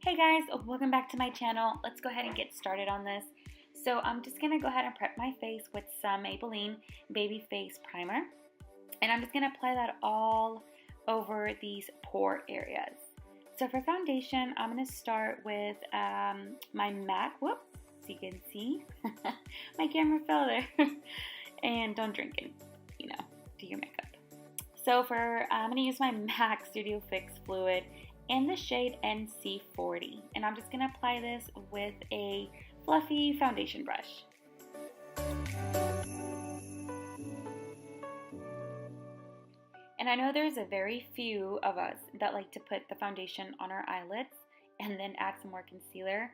Hey guys, welcome back to my channel. Let's go ahead and get started on this. So I'm just going to go ahead and prep my face with some Maybelline Baby Face Primer. And I'm just going to apply that all over these pore areas. So for foundation, I'm going to start with my MAC. Whoop, so you can see. My camera fell there. And don't drink it, do your makeup. So I'm going to use my MAC Studio Fix Fluid in the shade NC40, and I'm just going to apply this with a fluffy foundation brush. And I know there's a very few of us that like to put the foundation on our eyelids and then add some more concealer.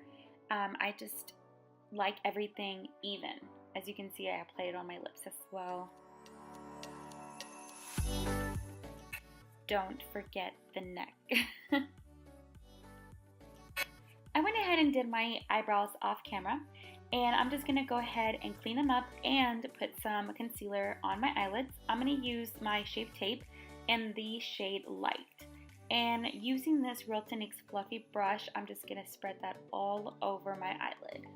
I just like everything even. As you can see, I applied it on my lips as well. Don't forget the neck. I went ahead and did my eyebrows off camera, and I'm just going to go ahead and clean them up and put some concealer on my eyelids. I'm going to use my Shape Tape in the shade Light. And using this Real Techniques fluffy brush, I'm just going to spread that all over my eyelid.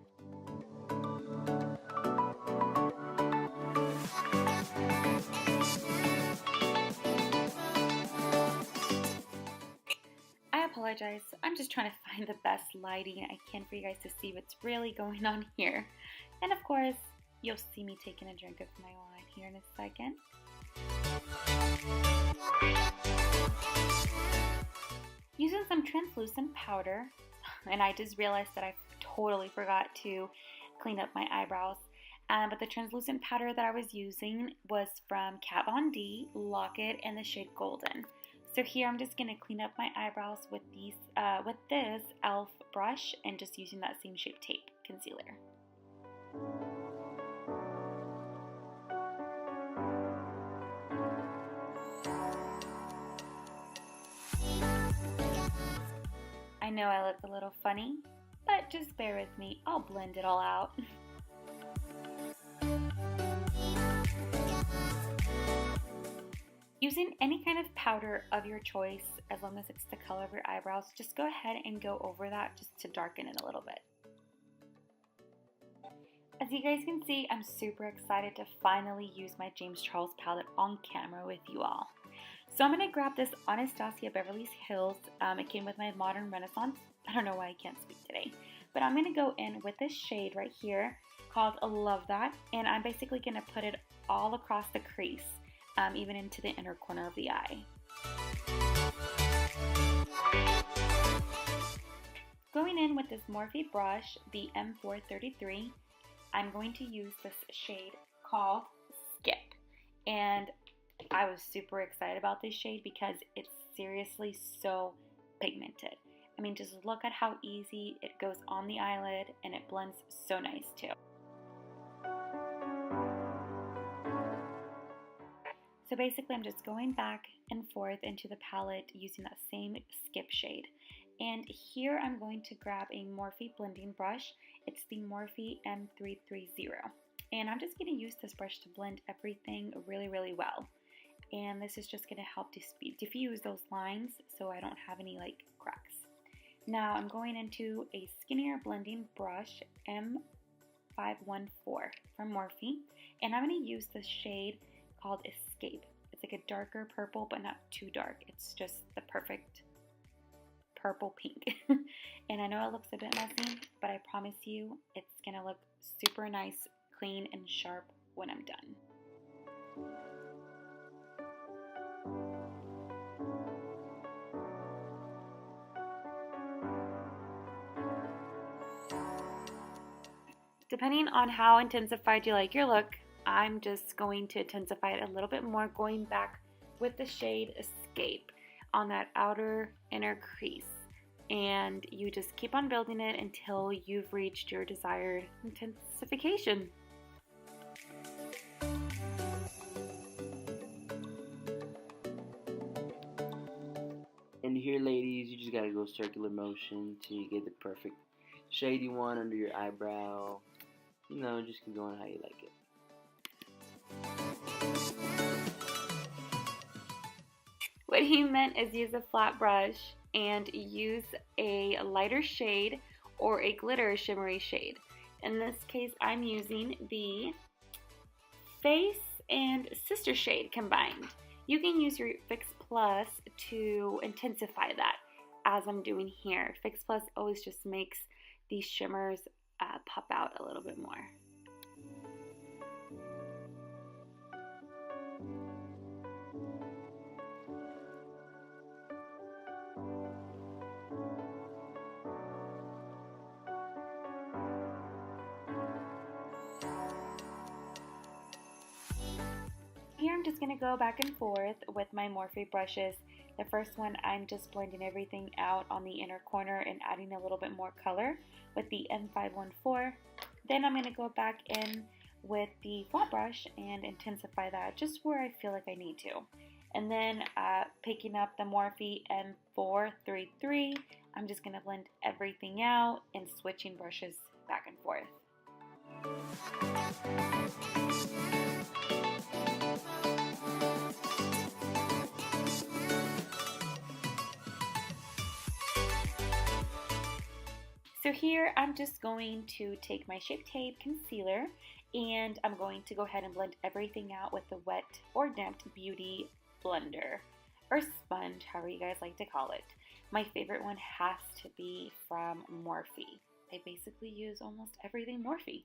I apologize. I'm just trying to find the best lighting I can for you guys to see what's really going on here. And of course, you'll see me taking a drink of my wine here in a second. Using some translucent powder, and I just realized that I totally forgot to clean up my eyebrows. But the translucent powder that I was using was from Kat Von D, Lock-It, in the shade Golden. So here I'm just going to clean up my eyebrows with this e.l.f. brush and just using that same Shape Tape concealer. I know I look a little funny, but just bear with me. I'll blend it all out. Using any kind of powder of your choice, as long as it's the color of your eyebrows, just go ahead and go over that just to darken it a little bit. As you guys can see, I'm super excited to finally use my James Charles palette on camera with you all. So I'm going to grab this Anastasia Beverly Hills. It came with my Modern Renaissance. I don't know why I can't speak today. But I'm going to go in with this shade right here called Love That. And I'm basically going to put it all across the crease. Even into the inner corner of the eye. Going in with this Morphe brush, the M433, I'm going to use this shade called Skip. And I was super excited about this shade because it's seriously so pigmented. I mean, just look at how easy it goes on the eyelid, and it blends so nice too. So basically I'm just going back and forth into the palette using that same Skip shade. And here I'm going to grab a Morphe blending brush. It's the Morphe M330. And I'm just going to use this brush to blend everything really, really well. And this is just going to help diffuse those lines so I don't have any cracks. Now I'm going into a skinnier blending brush, M514 from Morphe. And I'm going to use this shade called Escape. It's like a darker purple, but not too dark. It's just the perfect purple pink. And I know it looks a bit messy, but I promise you it's gonna look super nice, clean, and sharp when I'm done. Depending on how intensified you like your look, I'm just going to intensify it a little bit more, going back with the shade Escape on that outer inner crease. And you just keep on building it until you've reached your desired intensification. And here, ladies, you just gotta go circular motion till you get the perfect shade you want under your eyebrow. Just keep going how you like it. What he meant is use a flat brush and use a lighter shade or a glitter shimmery shade. In this case, I'm using the Face and Sister shade combined. You can use your Fix Plus to intensify that, as I'm doing here. Fix Plus always just makes these shimmers pop out a little bit more. Here I'm just going to go back and forth with my Morphe brushes. The first one, I'm just blending everything out on the inner corner and adding a little bit more color with the M514. Then I'm going to go back in with the flat brush and intensify that just where I feel like I need to. And then picking up the Morphe M433, I'm just going to blend everything out and switching brushes back and forth. So here I'm just going to take my Shape Tape concealer and I'm going to go ahead and blend everything out with the Wet or Damped Beauty blender or sponge, however you guys like to call it. My favorite one has to be from Morphe. I basically use almost everything Morphe.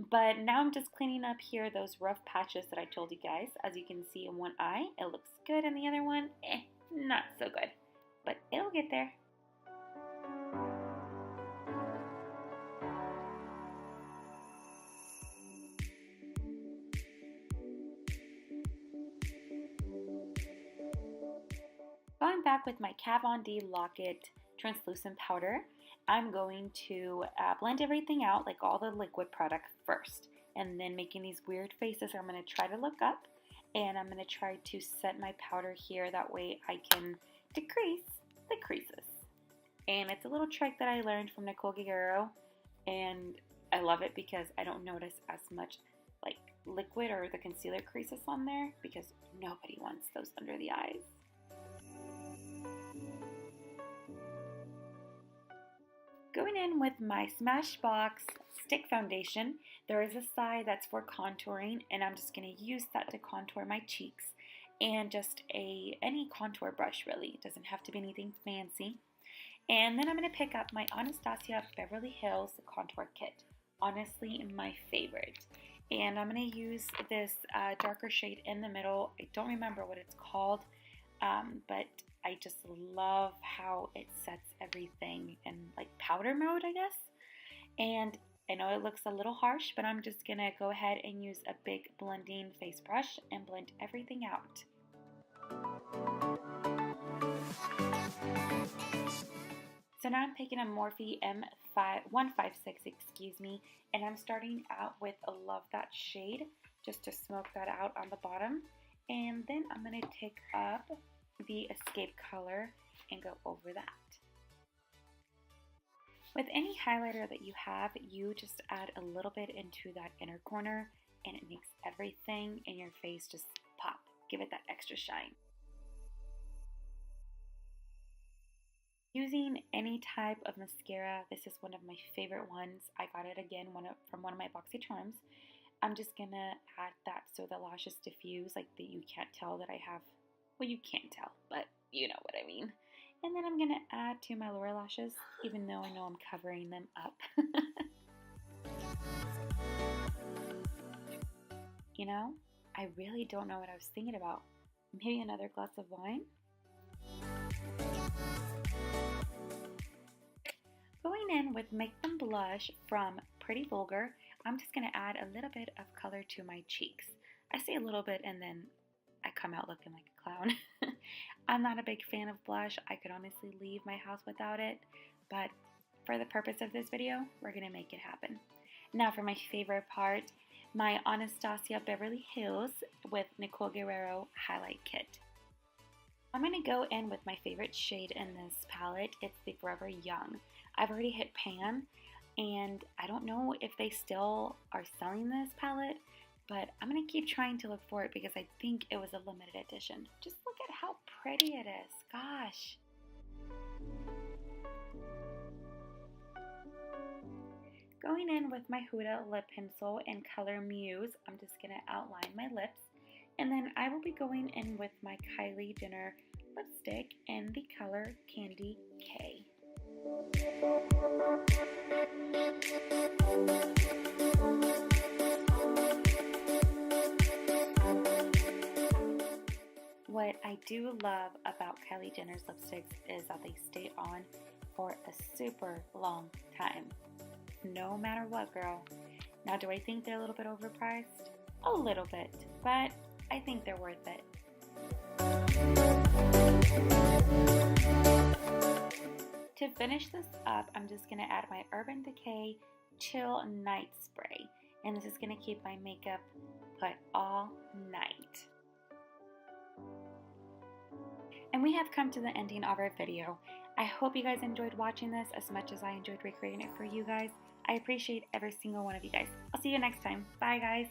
But now I'm just cleaning up here those rough patches that I told you guys. As you can see in one eye, it looks good, and the other one, not so good. But it'll get there. Going back with my Kat Von D Lock-It translucent powder, I'm going to blend everything out, like all the liquid product first, and then making these weird faces. I'm going to try to look up, and I'm going to try to set my powder here. That way I can decrease the creases. And it's a little trick that I learned from Nicole Guerriero, and I love it because I don't notice as much like liquid or the concealer creases on there, because nobody wants those under the eyes. Going in with my Smashbox stick foundation, there is a side that's for contouring, and I'm just going to use that to contour my cheeks, and just any contour brush really. It doesn't have to be anything fancy. And then I'm going to pick up my Anastasia Beverly Hills contour kit. Honestly, my favorite. And I'm going to use this darker shade in the middle. I don't remember what it's called, but I just love how it sets everything in like powder mode, I guess. And I know it looks a little harsh, but I'm just gonna go ahead and use a big blending face brush and blend everything out. So now I'm picking a Morphe M156, and I'm starting out with a Love That shade, just to smoke that out on the bottom. And then I'm gonna take up the Escape color and go over that. With any highlighter that you have, you just add a little bit into that inner corner, and it makes everything in your face just pop. Give it that extra shine. Using any type of mascara, this is one of my favorite ones. I got it again from one of my boxy charms. I'm just gonna add that so the lashes diffuse, like that you can't tell that I have. Well, you can't tell, but you know what I mean. And then I'm going to add to my lower lashes, even though I know I'm covering them up. You know, I really don't know what I was thinking about. Maybe another glass of wine? Going in with Make Them Blush from Pretty Vulgar, I'm just going to add a little bit of color to my cheeks. I say a little bit and then I come out looking like a clown. I'm not a big fan of blush. I could honestly leave my house without it, but for the purpose of this video, we're going to make it happen. Now for my favorite part, my Anastasia Beverly Hills with Nicole Guerriero Highlight Kit. I'm going to go in with my favorite shade in this palette. It's the Forever Young. I've already hit pan, and I don't know if they still are selling this palette, but I'm going to keep trying to look for it because I think it was a limited edition. Just look at how pretty it is. Gosh. Going in with my Huda lip pencil in color Muse, I'm just going to outline my lips. And then I will be going in with my Kylie Jenner lipstick in the color Candy K. What I do love about Kylie Jenner's lipsticks is that they stay on for a super long time. No matter what, girl. Now, do I think they're a little bit overpriced? A little bit, but I think they're worth it. To finish this up, I'm just going to add my Urban Decay Chill Night Spray. And this is going to keep my makeup put all night. And we have come to the ending of our video. I hope you guys enjoyed watching this as much as I enjoyed recreating it for you guys. I appreciate every single one of you guys. I'll see you next time. Bye, guys.